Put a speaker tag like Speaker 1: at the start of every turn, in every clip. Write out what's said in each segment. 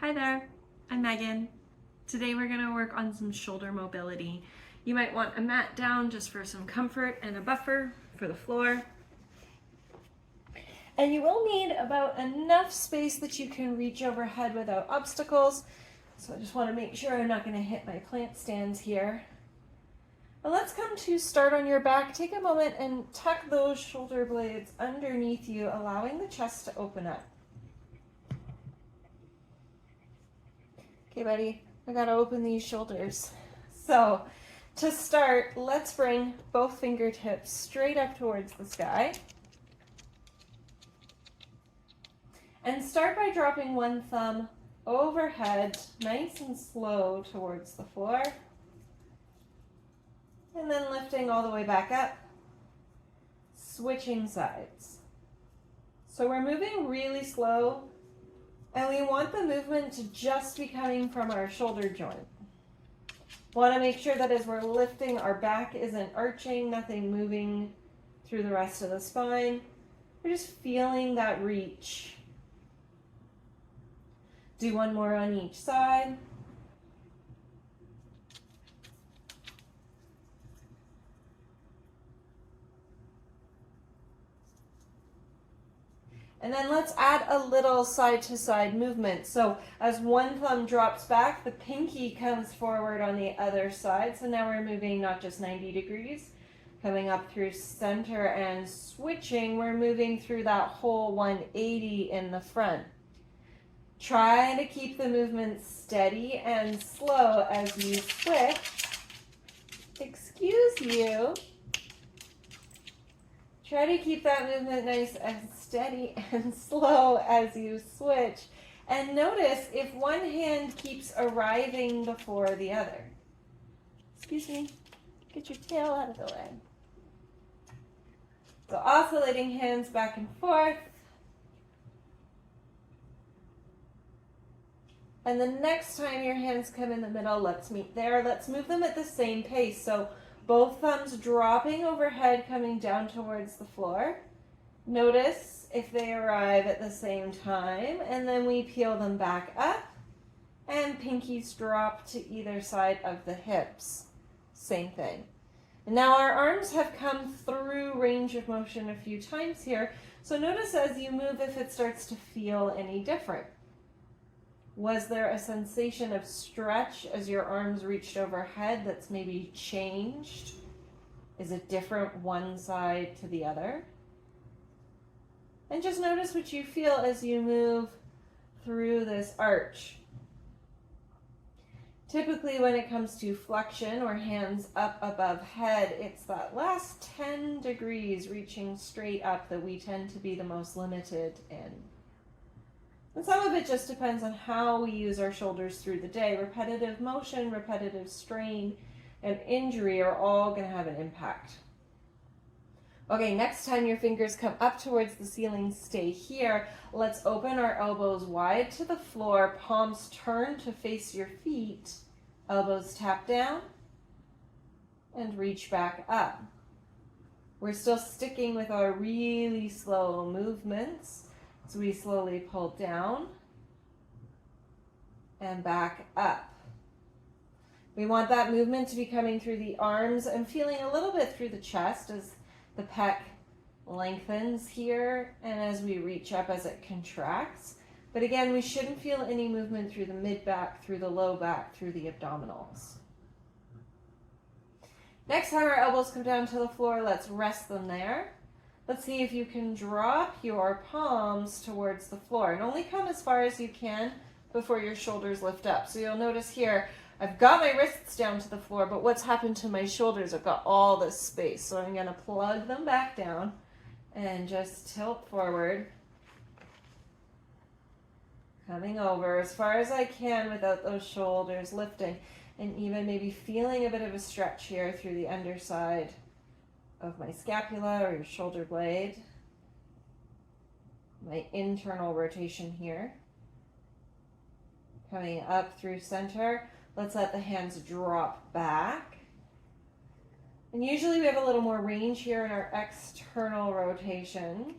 Speaker 1: Hi there, I'm Megan. Today we're going to work on some shoulder mobility. You might want a mat down just for some comfort and a buffer for the floor. And you will need about enough space that you can reach overhead without obstacles. So I just want to make sure I'm not going to hit my plant stands here. Now let's come to start on your back. Take a moment and tuck those shoulder blades underneath you, allowing the chest to open up. Okay, buddy, I gotta open these shoulders. So to start, let's bring both fingertips straight up towards the sky. And start by dropping one thumb overhead, nice and slow towards the floor. And then lifting all the way back up, switching sides. So we're moving really slow, and we want the movement to just be coming from our shoulder joint. Want to make sure that as we're lifting, our back isn't arching, nothing moving through the rest of the spine. We're just feeling that reach. Do one more on each side. And then let's add a little side-to-side movement. So as one thumb drops back, the pinky comes forward on the other side. So now we're moving not just 90 degrees, coming up through center and switching. We're moving through that whole 180 in the front. Try to keep the movement steady and slow as you switch. Excuse you. Try to keep that movement nice and steady and slow as you switch. And notice if one hand keeps arriving before the other. Excuse me, get your tail out of the way. So oscillating hands back and forth. And the next time your hands come in the middle, let's meet there. Let's move them at the same pace. So both thumbs dropping overhead, coming down towards the floor. Notice if they arrive at the same time, and then we peel them back up, and pinkies drop to either side of the hips. Same thing. And now our arms have come through range of motion a few times here, so notice as you move if it starts to feel any different. Was there a sensation of stretch as your arms reached overhead that's maybe changed? Is it different one side to the other? And just notice what you feel as you move through this arch. Typically when it comes to flexion or hands up above head, it's that last 10 degrees reaching straight up that we tend to be the most limited in. And some of it just depends on how we use our shoulders through the day. Repetitive motion, repetitive strain, and injury are all going to have an impact. Okay, next time your fingers come up towards the ceiling, stay here. Let's open our elbows wide to the floor, palms turn to face your feet, elbows tap down, and reach back up. We're still sticking with our really slow movements. So we slowly pull down and back up. We want that movement to be coming through the arms and feeling a little bit through the chest as the pec lengthens here and as we reach up as it contracts. But again, we shouldn't feel any movement through the mid-back, through the low back, through the abdominals. Next time our elbows come down to the floor, let's rest them there. Let's see if you can drop your palms towards the floor and only come as far as you can before your shoulders lift up. So you'll notice here, I've got my wrists down to the floor, but what's happened to my shoulders? I've got all this space. So I'm going to plug them back down and just tilt forward, coming over as far as I can without those shoulders lifting, and even maybe feeling a bit of a stretch here through the underside of my scapula or your shoulder blade, my internal rotation here. Coming up through center, let's let the hands drop back. And usually we have a little more range here in our external rotation.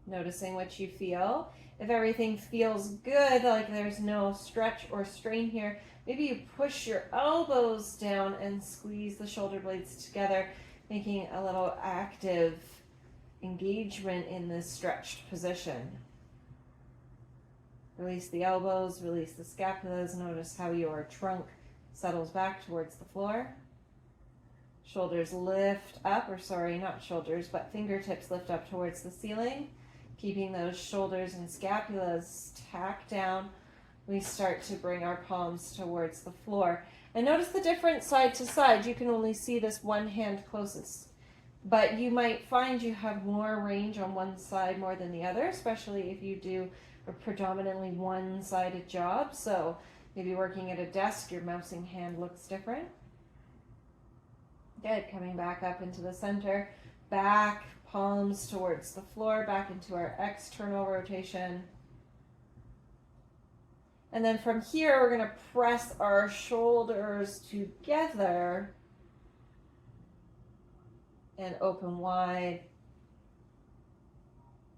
Speaker 1: Noticing what you feel. If everything feels good, like there's no stretch or strain here, maybe you push your elbows down and squeeze the shoulder blades together, making a little active engagement in this stretched position. Release the elbows, release the scapulas. Notice how your trunk settles back towards the floor. Shoulders lift up, or sorry, not shoulders, but fingertips lift up towards the ceiling. Keeping those shoulders and scapulas tacked down, we start to bring our palms towards the floor. And notice the difference side to side. You can only see this one hand closest, but you might find you have more range on one side more than the other, especially if you do a predominantly one-sided job. So maybe working at a desk, your mousing hand looks different. Good, coming back up into the center, back, palms towards the floor, back into our external rotation. And then from here, we're going to press our shoulders together and open wide.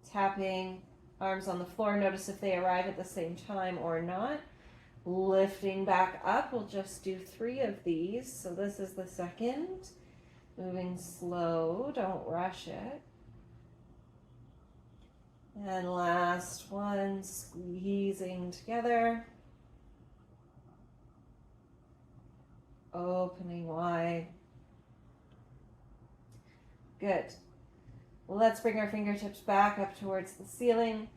Speaker 1: Tapping arms on the floor. Notice if they arrive at the same time or not. Lifting back up. We'll just do 3 of these. So this is the second. Moving slow, don't rush it. And last one, squeezing together. Opening wide. Good. Let's bring our fingertips back up towards the ceiling.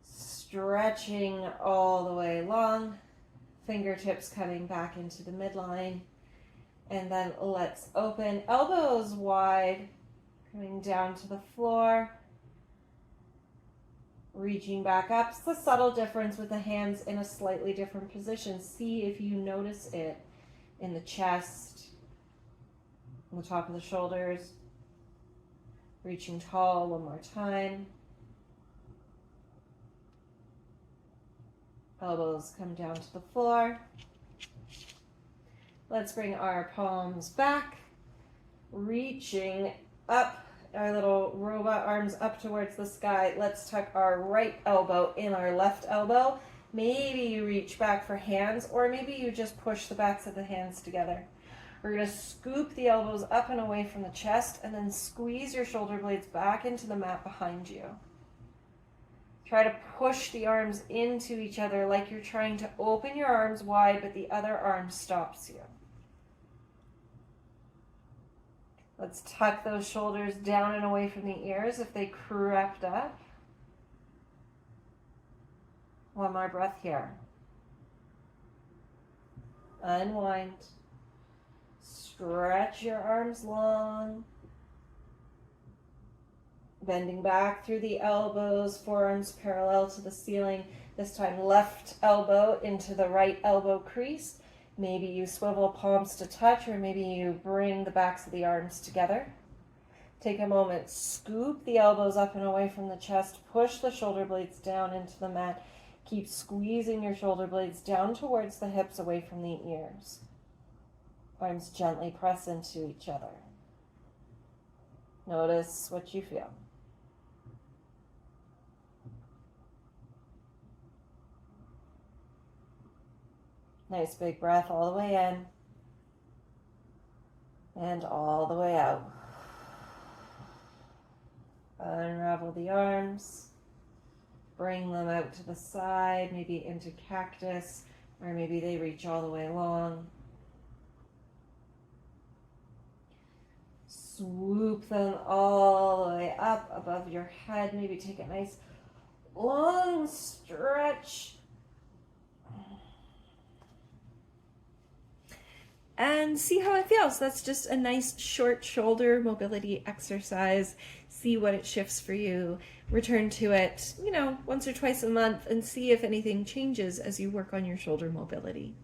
Speaker 1: Stretching all the way long. Fingertips coming back into the midline. And then let's open, elbows wide, coming down to the floor, reaching back up. It's a subtle difference with the hands in a slightly different position. See if you notice it in the chest, on the top of the shoulders. Reaching tall one more time. Elbows come down to the floor. Let's bring our palms back, reaching up, our little robot arms up towards the sky. Let's tuck our right elbow in our left elbow. Maybe you reach back for hands, or maybe you just push the backs of the hands together. We're going to scoop the elbows up and away from the chest, and then squeeze your shoulder blades back into the mat behind you. Try to push the arms into each other like you're trying to open your arms wide, but the other arm stops you. Let's tuck those shoulders down and away from the ears if they crept up. One more breath here. Unwind. Stretch your arms long. Bending back through the elbows, forearms parallel to the ceiling. This time left elbow into the right elbow crease. Maybe you swivel palms to touch, or maybe you bring the backs of the arms together. Take a moment, scoop the elbows up and away from the chest, push the shoulder blades down into the mat. Keep squeezing your shoulder blades down towards the hips, away from the ears. Arms gently press into each other. Notice what you feel. Nice big breath all the way in and all the way out. Unravel the arms, bring them out to the side, maybe into cactus, or maybe they reach all the way along. Swoop them all the way up above your head. Maybe take a nice long stretch. And see how it feels. That's just a nice short shoulder mobility exercise. See what it shifts for you. Return to it, once or twice a month, and see if anything changes as you work on your shoulder mobility.